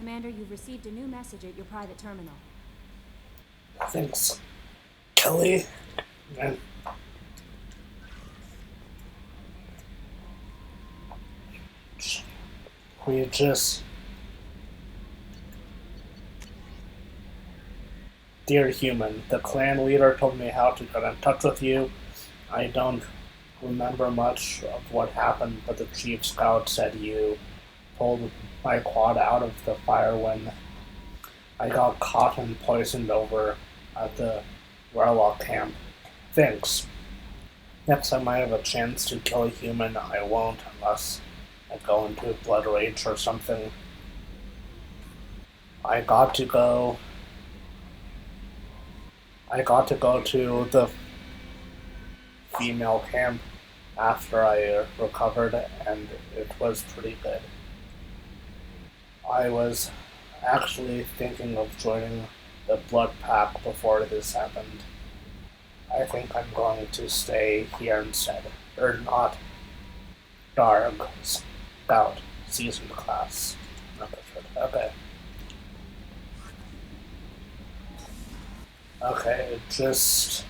Commander, you've received a new message at your private terminal. Thanks, Kelly. And we just... Dear human, the clan leader told me how to get in touch with you. I don't remember much of what happened, but the chief scout said you pulled my quad out of the fire when I got caught and poisoned over at the Warlock camp. Thanks. Next time I have a chance to kill a human, I won't unless I go into a blood rage or something. I got to go to the female camp after I recovered, and it was pretty good. I was actually thinking of joining the Blood Pack before this happened. I think I'm going to stay here instead. Or not. Dark Scout Seasoned Class. Okay. Okay, just...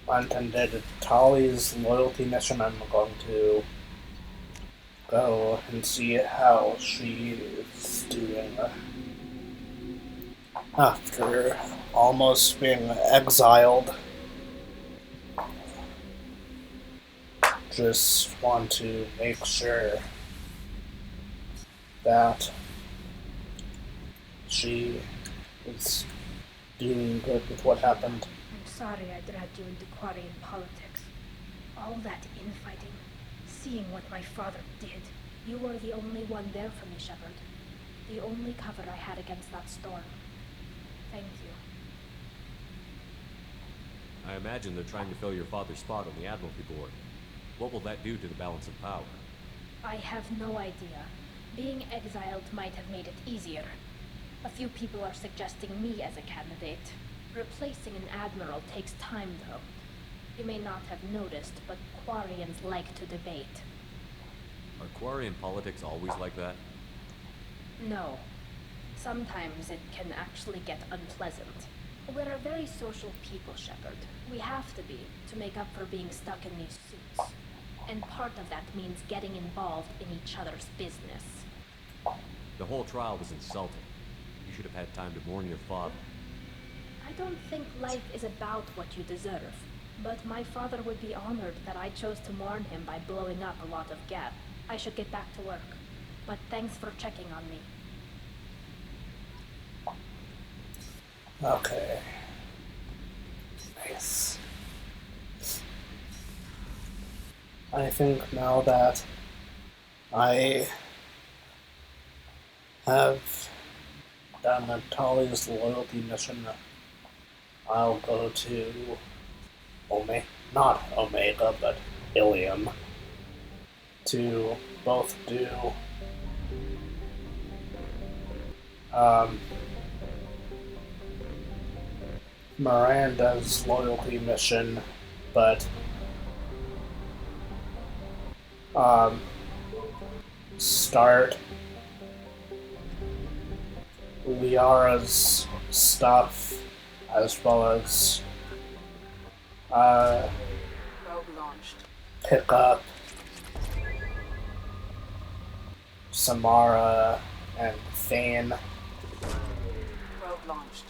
untended Tali's loyalty mission. I'm going to go and see how she is doing after almost being exiled. Just want to make sure that she is doing good with what happened. I'm sorry I dragged you into Quarian politics. All that infighting, seeing what my father did. You were the only one there for me, Shepard. The only cover I had against that storm. Thank you. I imagine they're trying to fill your father's spot on the Admiralty Board. What will that do to the balance of power? I have no idea. Being exiled might have made it easier. A few people are suggesting me as a candidate. Replacing an admiral takes time, though. You may not have noticed, but Quarians like to debate. Are Quarian politics always like that? No. Sometimes it can actually get unpleasant. We're a very social people, Shepard. We have to be, to make up for being stuck in these suits. And part of that means getting involved in each other's business. The whole trial was insulting. You should have had time to mourn your father. I don't think life is about what you deserve. But my father would be honored that I chose to mourn him by blowing up a lot of gas. I should get back to work. But thanks for checking on me. Okay. Nice. I think now that I have done Natalia's loyalty mission, I'll go to not Omega, but Illium, to both do Miranda's loyalty mission, but start Liara's stuff, as well as pick up Samara and Thane. Probe launched.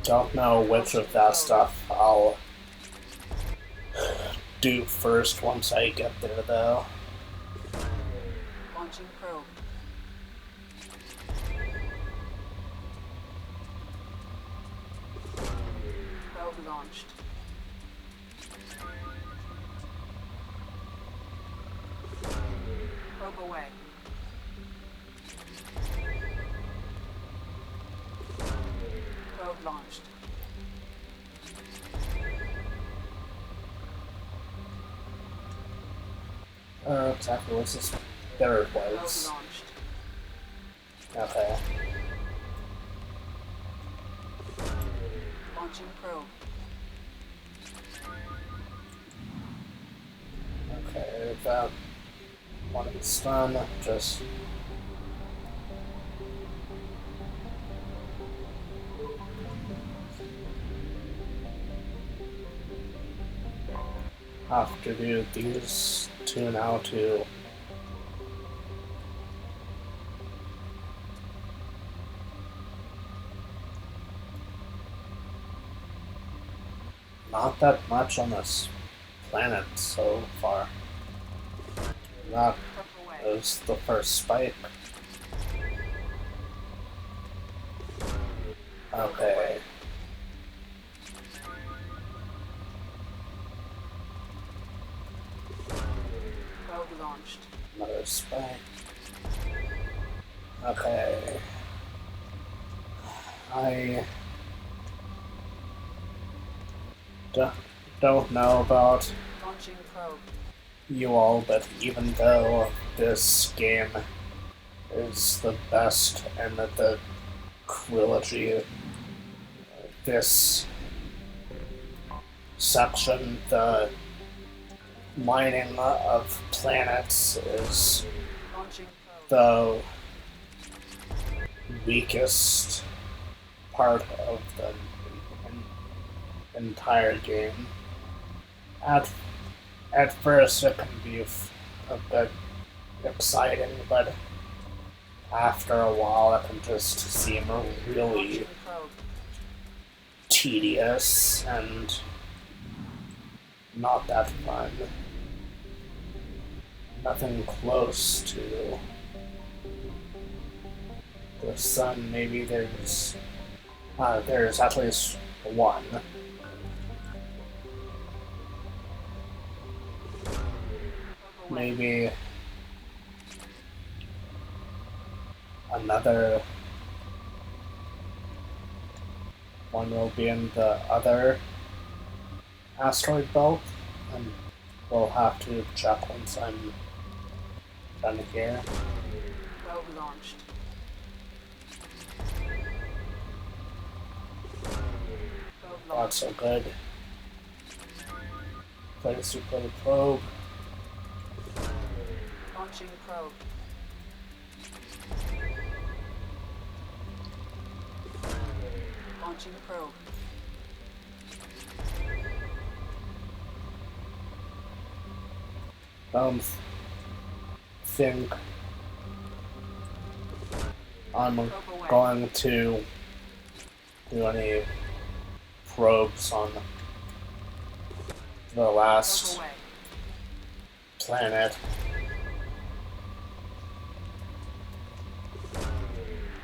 Don't know which of that stuff I'll do first once I get there, though. Launching probe. Probe launched. Probe away. Probe launched. Exactly what's this? There it Probe was. launched. Okay. Launching probe. save that when it's done. Just have to do these two now too. Not that much on this planet so far. That is the first spike. Okay. Probe launched. Another spike. Okay. I don't know about Launching probe. you all, but even though this game is the best in the trilogy, this section, the mining of planets, is Launching probe. the weakest part of the entire game. At first it can be a bit exciting, but after a while it can just seem really Launching probe. tedious and not that fun. Nothing close to the sun. Maybe there's at least one. Maybe another one will be in the other asteroid belt, and we'll have to check once I'm done here. Probe launched. Probe Not launched. so good. Place to put a probe. Launching probe. Launching probe. Don't think I'm going to do any probes on the Probe last away. planet.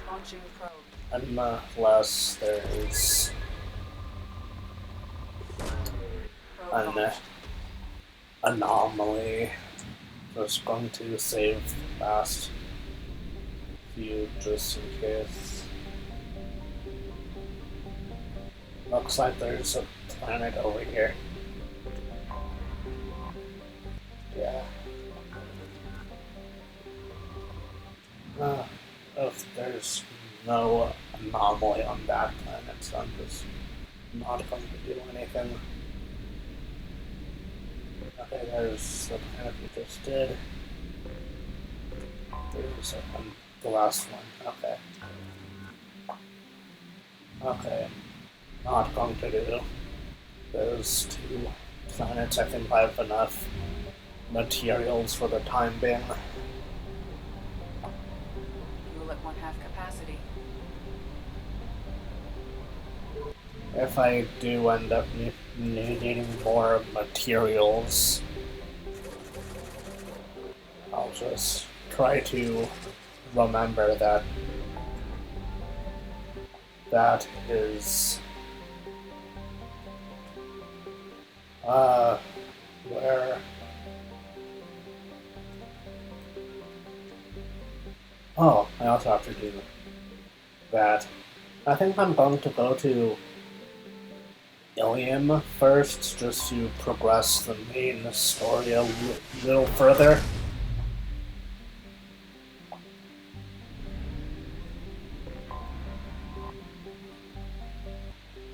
Launching probe. Unless there's Probe an launched. anomaly. Just going to save last few just in case. Looks like there's a planet over here. Yeah. If there's no anomaly on that planet, so I'm just not going to do anything. Okay, there's the planet we just did. There's the last one. Okay. Okay. Not going to do those two planets. I think I have enough materials for the time being. Fuel at 1/2 capacity. If I do end up needing more materials, I'll just try to remember that that is where oh, I also have to do that. I think I'm going to go to Illium first, just to progress the main story a little further.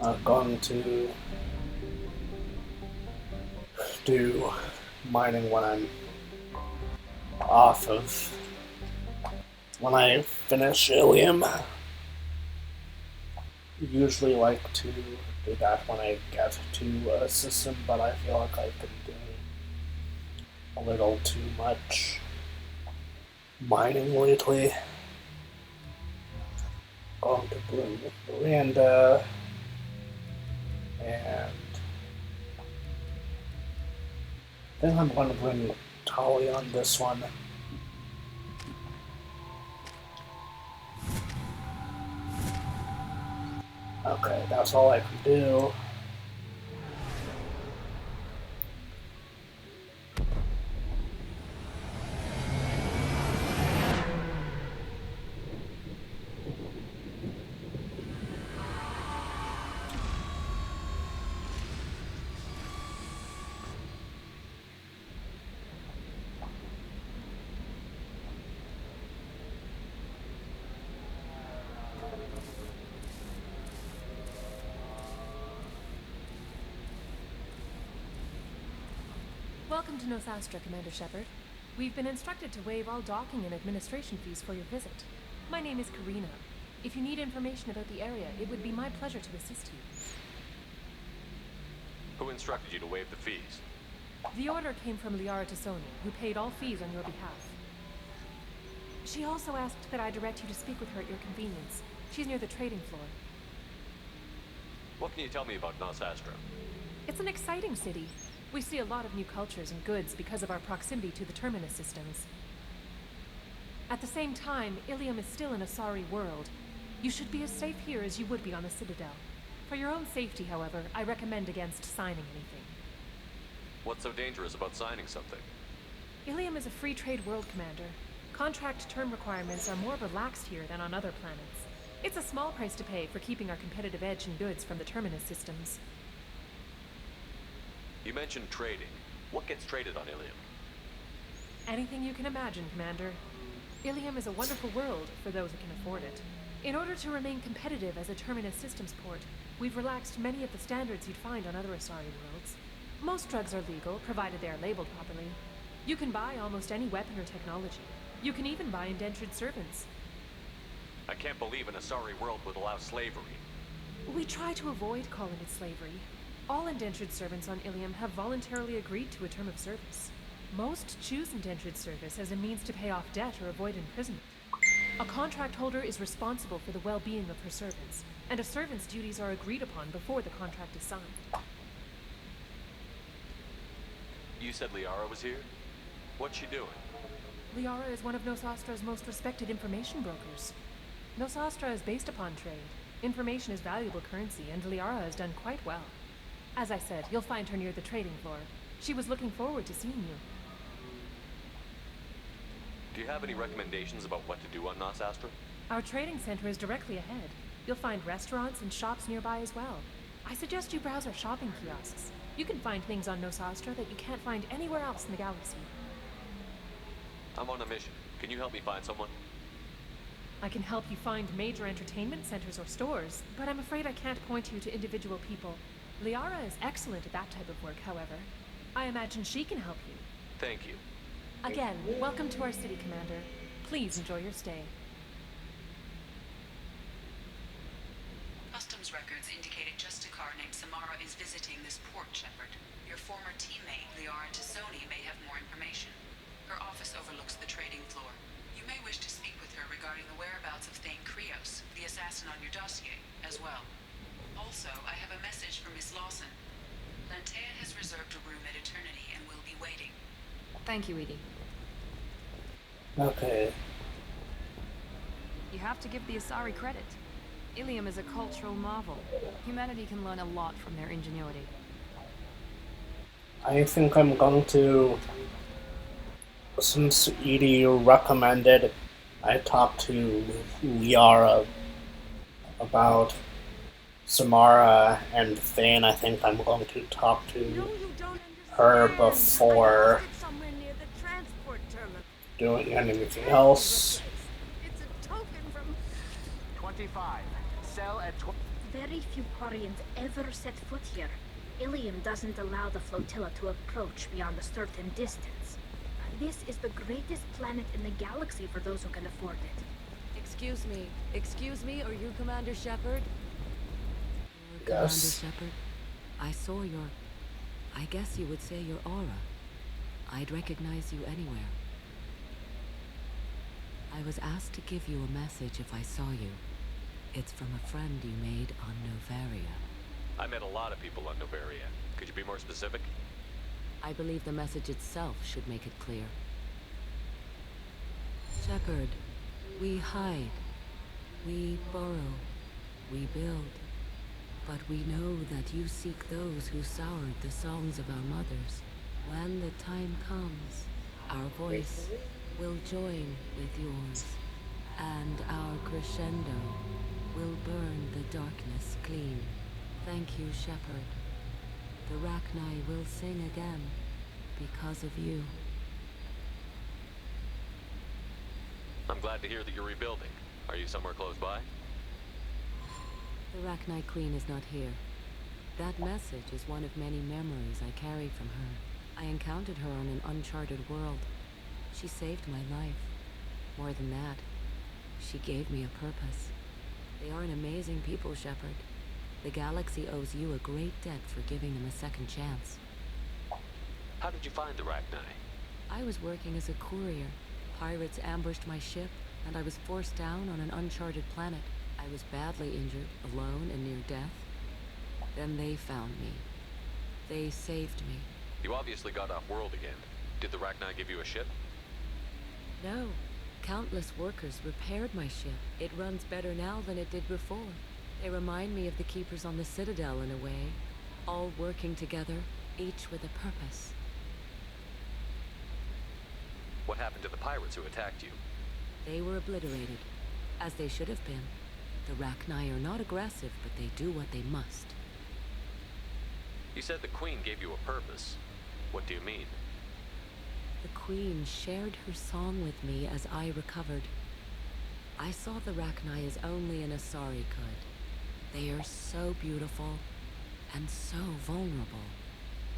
I'm going to do mining when I'm off of when I finish Illium. Usually like to do that when I get to a system, but I feel like I've been doing a little too much mining lately. Going to bring Miranda and I think I'm going to bring Tali on this one. Okay, that's all I can do. Welcome to Nosastra, Commander Shepard. We've been instructed to waive all docking and administration fees for your visit. My name is Karina. If you need information about the area, it would be my pleasure to assist you. Who instructed you to waive the fees? The order came from Liara Tassoni, who paid all fees on your behalf. She also asked that I direct you to speak with her at your convenience. She's near the trading floor. What can you tell me about Nosastra? It's an exciting city. We see a lot of new cultures and goods because of our proximity to the Terminus systems. At the same time, Illium is still an Asari world. You should be as safe here as you would be on the Citadel. For your own safety, however, I recommend against signing anything. What's so dangerous about signing something? Illium is a free trade world, Commander. Contract term requirements are more relaxed here than on other planets. It's a small price to pay for keeping our competitive edge in goods from the Terminus systems. You mentioned trading. What gets traded on Illium? Anything you can imagine, Commander. Illium is a wonderful world for those who can afford it. In order to remain competitive as a Terminus systems port, we've relaxed many of the standards you'd find on other Asari worlds. Most drugs are legal, provided they are labeled properly. You can buy almost any weapon or technology. You can even buy indentured servants. I can't believe an Asari world would allow slavery. We try to avoid calling it slavery. All indentured servants on Illium have voluntarily agreed to a term of service. Most choose indentured service as a means to pay off debt or avoid imprisonment. A contract holder is responsible for the well-being of her servants, and a servant's duties are agreed upon before the contract is signed. You said Liara was here? What's she doing? Liara is one of Nosastra's most respected information brokers. Nosastra is based upon trade. Information is valuable currency, and Liara has done quite well. As I said, you'll find her near the trading floor. She was looking forward to seeing you. Do you have any recommendations about what to do on Nosastra? Our trading center is directly ahead. You'll find restaurants and shops nearby as well. I suggest you browse our shopping kiosks. You can find things on Nosastra that you can't find anywhere else in the galaxy. I'm on a mission. Can you help me find someone? I can help you find major entertainment centers or stores, but I'm afraid I can't point you to individual people. Liara is excellent at that type of work, however. I imagine she can help you. Thank you. Again, welcome to our city, Commander. Please enjoy your stay. Customs records indicated just a car named Samara is visiting this port, Shepard. Your former teammate, Liara Tassoni, may have more information. Her office overlooks the trading floor. You may wish to speak with her regarding the whereabouts of Thane Krios, the assassin on your dossier, as well. Also, I have a message from Miss Lawson. Lantea has reserved a room at Eternity and will be waiting. Thank you, Edie. Okay. You have to give the Asari credit. Illium is a cultural marvel. Humanity can learn a lot from their ingenuity. I think I'm going to, since Edie recommended I talk to Liara about Samara and Thane, I think I'm going to talk to her before doing anything else. It's a token from 25. Sell at very few Quarians ever set foot here. Illium doesn't allow the flotilla to approach beyond a certain distance. This is the greatest planet in the galaxy for those who can afford it. Excuse me, are you Commander Shepard? Commander Yes. Shepard, I saw your... I guess you would say your aura. I'd recognize you anywhere. I was asked to give you a message if I saw you. It's from a friend you made on Novaria. I met a lot of people on Novaria. Could you be more specific? I believe the message itself should make it clear. Shepard, we hide. We borrow. We build. But we know that you seek those who soured the songs of our mothers. When the time comes, our voice will join with yours, and our crescendo will burn the darkness clean. Thank you, Shepard. The Rachni will sing again because of you. I'm glad to hear that you're rebuilding. Are you somewhere close by? The Rachni Queen is not here. That message is one of many memories I carry from her. I encountered her on an uncharted world. She saved my life. More than that, she gave me a purpose. They are an amazing people, Shepard. The galaxy owes you a great debt for giving them a second chance. How did you find the Rachni? I was working as a courier. Pirates ambushed my ship, and I was forced down on an uncharted planet. I was badly injured, alone and near death. Then they found me. They saved me. You obviously got off-world again. Did the Rachni give you a ship? No. Countless workers repaired my ship. It runs better now than it did before. They remind me of the Keepers on the Citadel in a way. All working together, each with a purpose. What happened to the pirates who attacked you? They were obliterated, as they should have been. The Rachni are not aggressive, but they do what they must. You said the Queen gave you a purpose. What do you mean? The Queen shared her song with me as I recovered. I saw the Rachni as only an Asari could. They are so beautiful and so vulnerable.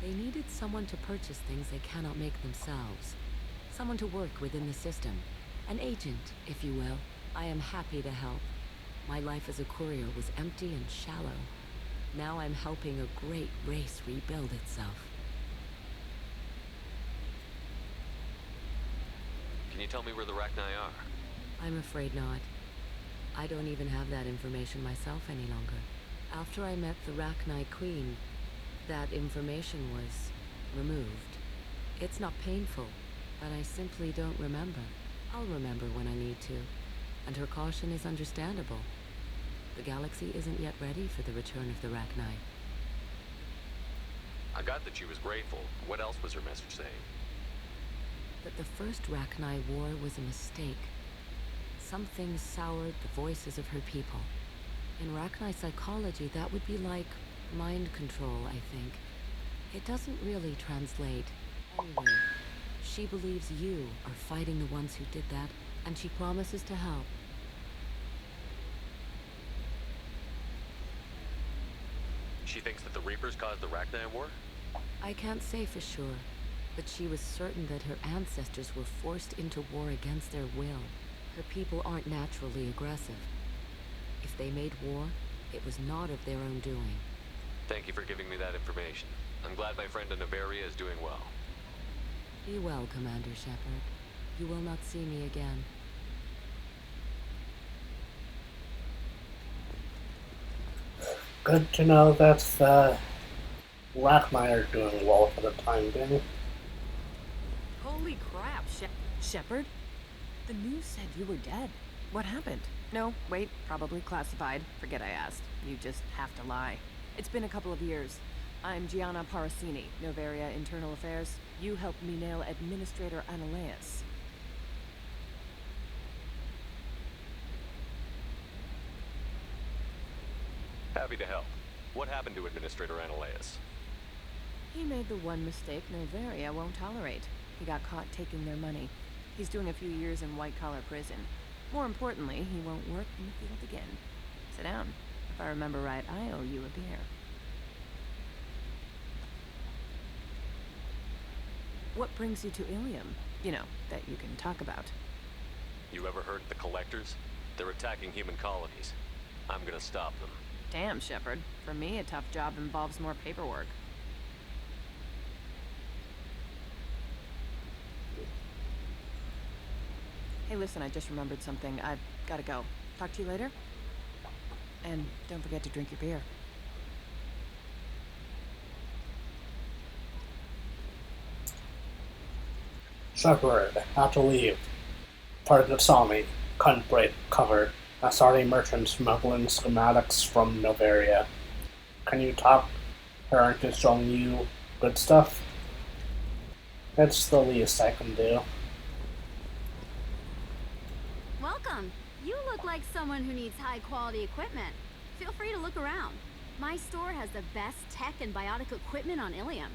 They needed someone to purchase things they cannot make themselves. Someone to work within the system. An agent, if you will. I am happy to help. My life as a courier was empty and shallow. Now I'm helping a great race rebuild itself. Can you tell me where the Rachni are? I'm afraid not. I don't even have that information myself any longer. After I met the Rachni Queen, that information was removed. It's not painful, but I simply don't remember. I'll remember when I need to, and her caution is understandable. The galaxy isn't yet ready for the return of the Rachni. I got that she was grateful. What else was her message saying? That the first Rachni war was a mistake. Something soured the voices of her people. In Rachni psychology, that would be like mind control, I think. It doesn't really translate. Anyway, she believes you are fighting the ones who did that, and she promises to help. She thinks that the Reapers caused the Rachni war? I can't say for sure, but she was certain that her ancestors were forced into war against their will. Her people aren't naturally aggressive. If they made war, it was not of their own doing. Thank you for giving me that information. I'm glad my friend in Novaria is doing well. Be well, Commander Shepard. You will not see me again. Good to know that the Rachni are doing well for the time being. Holy crap, Shepard? The news said you were dead. What happened? No, wait, probably classified. Forget I asked. You just have to lie. It's been a couple of years. I'm Gianna Parasini, Novaria Internal Affairs. You helped me nail Administrator Analeus. Happy to help. What happened to Administrator Analeus? He made the one mistake Novaria won't tolerate. He got caught taking their money. He's doing a few years in white-collar prison. More importantly, he won't work in the field again. Sit down. If I remember right, I owe you a beer. What brings you to Illium? You know, that you can talk about. You ever heard of the Collectors? They're attacking human colonies. I'm gonna stop them. Damn, Shepard. For me, a tough job involves more paperwork. Hey, listen, I just remembered something. I've gotta go. Talk to you later? And don't forget to drink your beer. Shepard had to leave. Target saw me. Couldn't break cover. I saw a merchant smuggling schematics from Novaria. Can you talk her into showing you good stuff? It's the least I can do. Welcome. You look like someone who needs high-quality equipment. Feel free to look around. My store has the best tech and biotic equipment on Illium.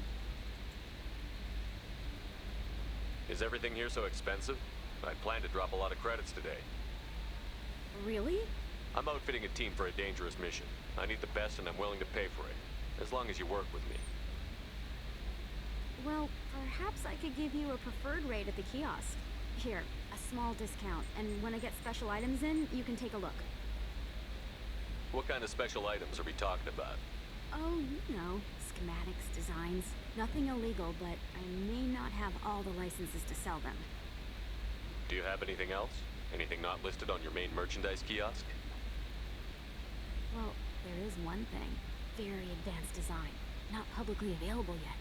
Is everything here so expensive? I plan to drop a lot of credits today. Really? I'm outfitting a team for a dangerous mission. I need the best and I'm willing to pay for it, as long as you work with me. Well, perhaps I could give you a preferred rate at the kiosk. Here, a small discount, and when I get special items in, you can take a look. What kind of special items are we talking about? Oh, you know, schematics, designs. Nothing illegal, but I may not have all the licenses to sell them. Do you have anything else? Anything not listed on your main merchandise kiosk? Well, there is one thing. Very advanced design. Not publicly available yet.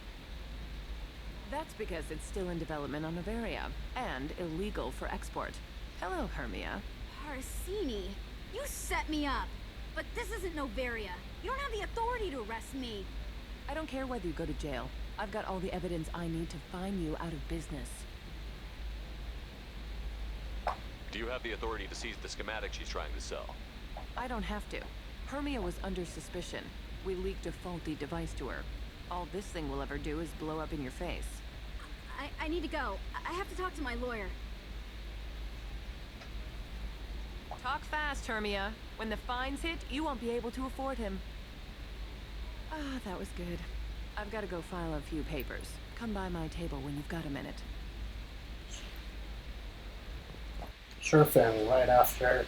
That's because it's still in development on Novaria, and illegal for export. Hello, Hermia. Parsini, you set me up! But this isn't Novaria. You don't have the authority to arrest me. I don't care whether you go to jail. I've got all the evidence I need to find you out of business. Do you have the authority to seize the schematic she's trying to sell? I don't have to. Hermia was under suspicion. We leaked a faulty device to her. All this thing will ever do is blow up in your face. I need to go. I have to talk to my lawyer. Talk fast, Hermia. When the fines hit, you won't be able to afford him. Ah, that was good. I've got to go file a few papers. Come by my table when you've got a minute. Sure thing, right after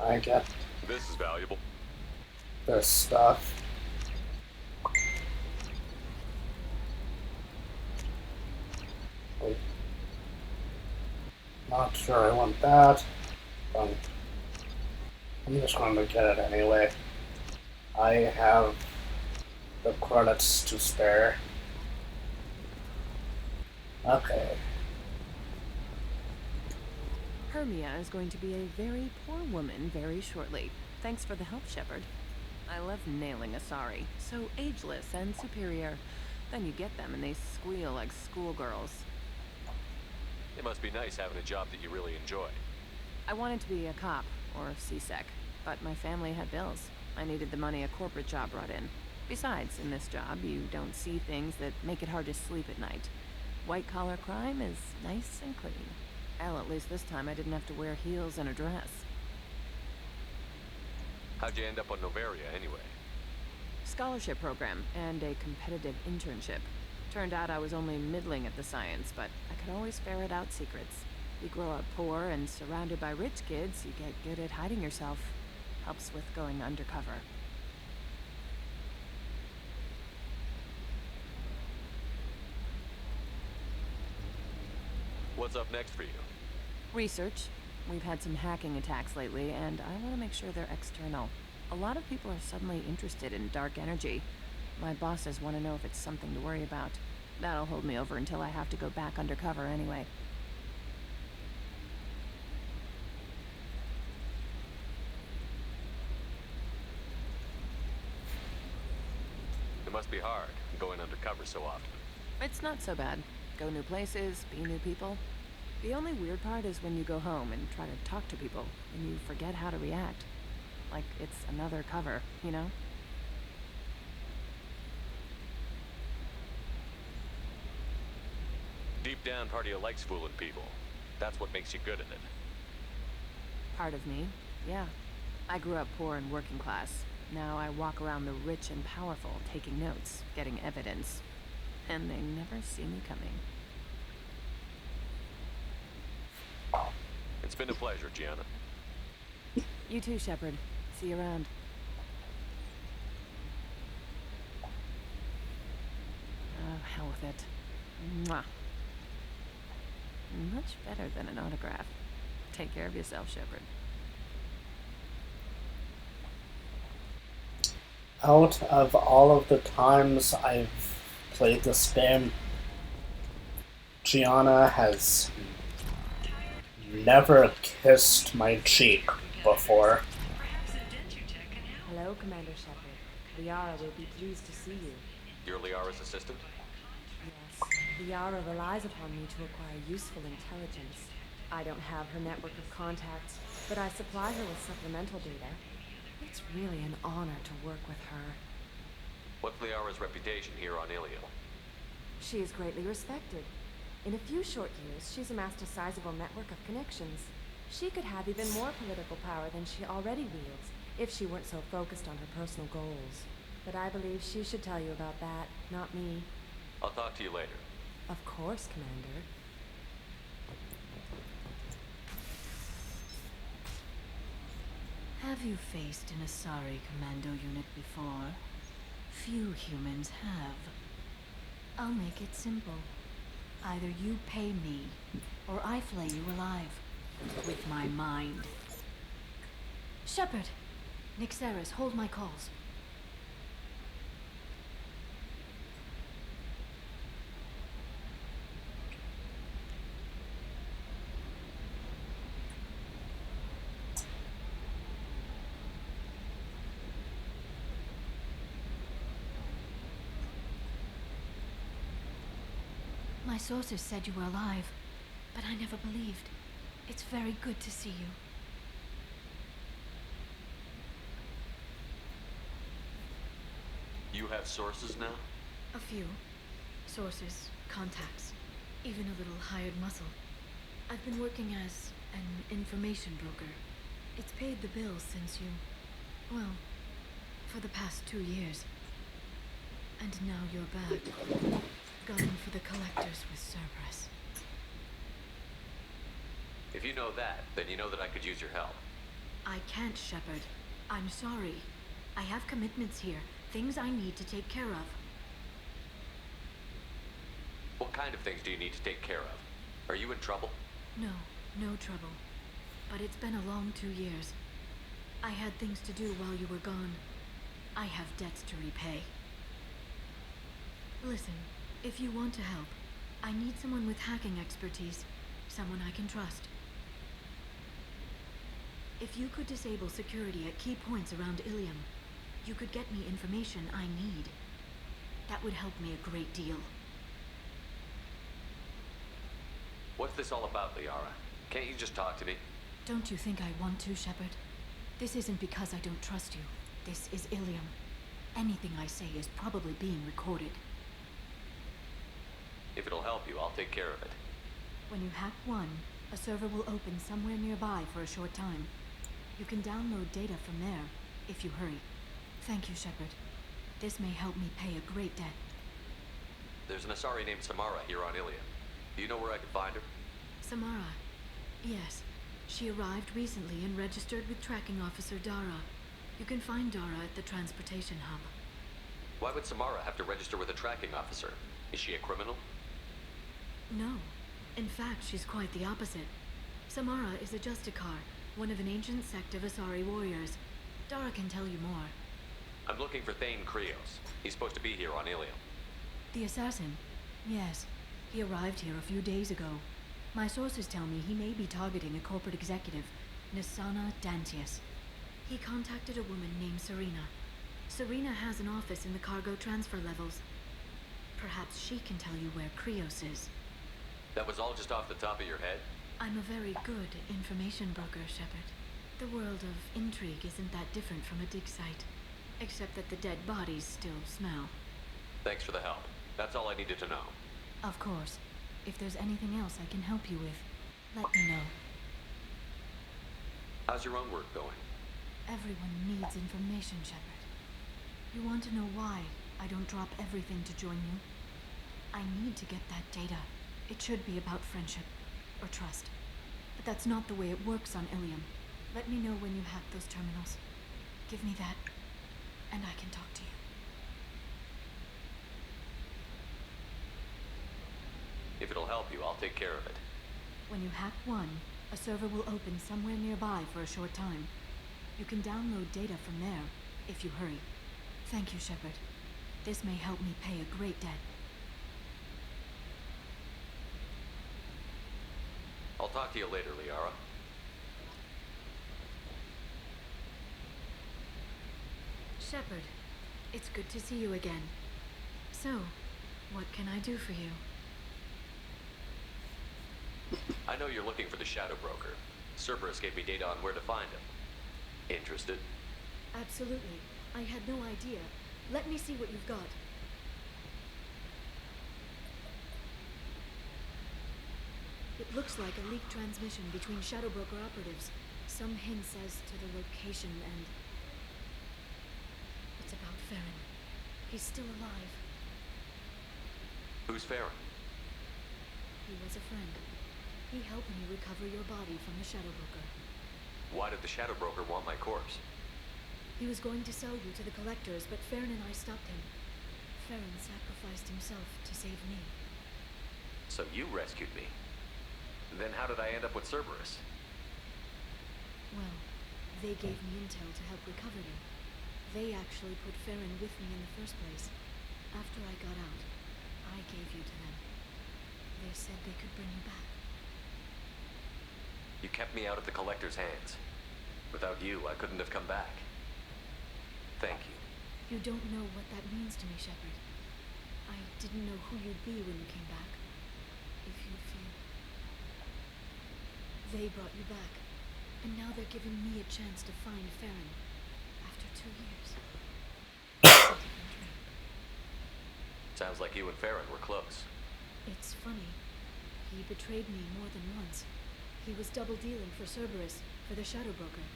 I get This is valuable. this stuff. Oh. Not sure I want that. I'm just going to get it anyway. I have the credits to spare. Okay. Hermia is going to be a very poor woman very shortly. Thanks for the help, Shepard. I love nailing a sorry. So ageless and superior. Then you get them and they squeal like schoolgirls. It must be nice having a job that you really enjoy. I wanted to be a cop, or CSEC, but my family had bills. I needed the money a corporate job brought in. Besides, in this job, you don't see things that make it hard to sleep at night. White-collar crime is nice and clean. Well, at least this time I didn't have to wear heels and a dress. How'd you end up on Novaria, anyway? Scholarship program and a competitive internship. Turned out I was only middling at the science, but I could always ferret out secrets. You grow up poor and surrounded by rich kids, you get good at hiding yourself. Helps with going undercover. What's up next for you? Research. We've had some hacking attacks lately, and I want to make sure they're external. A lot of people are suddenly interested in dark energy. My bosses want to know if it's something to worry about. That'll hold me over until I have to go back undercover anyway. It must be hard, going undercover so often. It's not so bad. Go new places, be new people. The only weird part is when you go home and try to talk to people, and you forget how to react. Like it's another cover, you know? Deep down, part of you likes fooling people. That's what makes you good at it. Part of me, yeah. I grew up poor and working class. Now I walk around the rich and powerful, taking notes, getting evidence. and they never see me coming. It's been a pleasure, Gianna. You too, Shepard. See you around. Oh, hell with it. Mwah. Much better than an autograph. Take care of yourself, Shepard. Out of all of the times I've played this game, Gianna has never kissed my cheek before. Hello, Commander Shepard. Liara will be pleased to see you. You're Liara's assistant? Yes, Liara relies upon me to acquire useful intelligence. I don't have her network of contacts, but I supply her with supplemental data. It's really an honor to work with her. What's Liara's reputation here on Illium? She is greatly respected. In a few short years, she's amassed a sizable network of connections. She could have even more political power than she already wields, if she weren't so focused on her personal goals. But I believe she should tell you about that, not me. I'll talk to you later. Of course, Commander. Have you faced an Asari commando unit before? Few humans have. I'll make it simple. Either you pay me, or I flay you alive. With my mind. Shepard! Nixeris, hold my calls. My sources said you were alive, but I never believed. It's very good to see you. You have sources now? A few. Sources, contacts, even a little hired muscle. I've been working as an information broker. It's paid the bills since you... well, for the past 2 years. And now you're back. Gunning for the collectors with Cerberus. If you know that, then you know that I could use your help. I can't, Shepard. I'm sorry. I have commitments here. Things I need to take care of. What kind of things do you need to take care of? Are you in trouble? No, no trouble. But it's been a long 2 years. I had things to do while you were gone. I have debts to repay. Listen, if you want to help, I need someone with hacking expertise. Someone I can trust. If you could disable security at key points around Illium, you could get me information I need. That would help me a great deal. What's this all about, Liara? Can't you just talk to me? Don't you think I want to, Shepard? This isn't because I don't trust you. This is Illium. Anything I say is probably being recorded. If it'll help you, I'll take care of it. When you hack one, a server will open somewhere nearby for a short time. You can download data from there, if you hurry. Thank you, Shepard. This may help me pay a great debt. There's an Asari named Samara here on Illium. Do you know where I can find her? Samara? Yes. She arrived recently and registered with Tracking Officer Dara. You can find Dara at the transportation hub. Why would Samara have to register with a tracking officer? Is she a criminal? No. In fact, she's quite the opposite. Samara is a Justicar, one of an ancient sect of Asari warriors. Dara can tell you more. I'm looking for Thane Krios. He's supposed to be here on Illium. The assassin? Yes. He arrived here a few days ago. My sources tell me he may be targeting a corporate executive, Nisana Dantius. He contacted a woman named Serena. Serena has an office in the cargo transfer levels. Perhaps she can tell you where Krios is. That was all just off the top of your head? I'm a very good information broker, Shepard. The world of intrigue isn't that different from a dig site. Except that the dead bodies still smell. Thanks for the help. That's all I needed to know. Of course. If there's anything else I can help you with, let me know. How's your own work going? Everyone needs information, Shepard. You want to know why I don't drop everything to join you? I need to get that data. It should be about friendship. Or trust. But that's not the way it works on Illium. Let me know when you hack those terminals. Give me that, and I can talk to you. If it'll help you, I'll take care of it. When you hack one, a server will open somewhere nearby for a short time. You can download data from there, if you hurry. Thank you, Shepard. This may help me pay a great debt. I'll talk to you later, Liara. Shepard, it's good to see you again. So, what can I do for you? I know you're looking for the Shadow Broker. Cerberus gave me data on where to find him. Interested? Absolutely. I had no idea. Let me see what you've got. It looks like a leaked transmission between Shadow Broker operatives. Some hints as to the location and... It's about Farron. He's still alive. Who's Farron? He was a friend. He helped me recover your body from the Shadow Broker. Why did the Shadow Broker want my corpse? He was going to sell you to the Collectors, but Farron and I stopped him. Farron sacrificed himself to save me. So you rescued me. Then how did I end up with Cerberus? Well, they gave me intel to help recover you. They actually put Farron with me in the first place. After I got out, I gave you to them. They said they could bring you back. You kept me out of the Collector's hands. Without you, I couldn't have come back. Thank you. You don't know what that means to me, Shepard. I didn't know who you'd be when you came back. If you'd feel... They brought you back. And now they're giving me a chance to find Farron. After 2 years. Sounds like you and Farron were close. It's funny. He betrayed me more than once. He was double dealing for Cerberus, for the Shadow Broker.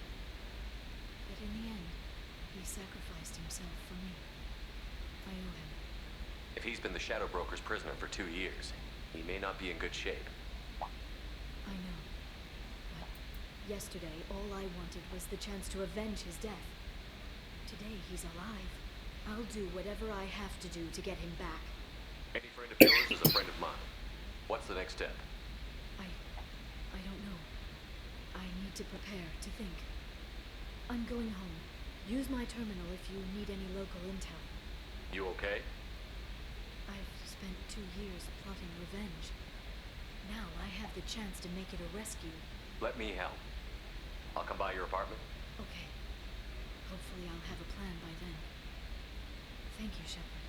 But in the end, he sacrificed himself for me. I owe him. If he's been the Shadow Broker's prisoner for 2 years, he may not be in good shape. I know. But yesterday, all I wanted was the chance to avenge his death. Today, he's alive. I'll do whatever I have to do to get him back. Any friend of yours is a friend of mine. What's the next step? I don't know. I need to prepare, to think. I'm going home. Use my terminal if you need any local intel. You okay? I've spent 2 years plotting revenge. Now I have the chance to make it a rescue. Let me help. I'll come by your apartment. Okay. Hopefully I'll have a plan by then. Thank you, Shepard.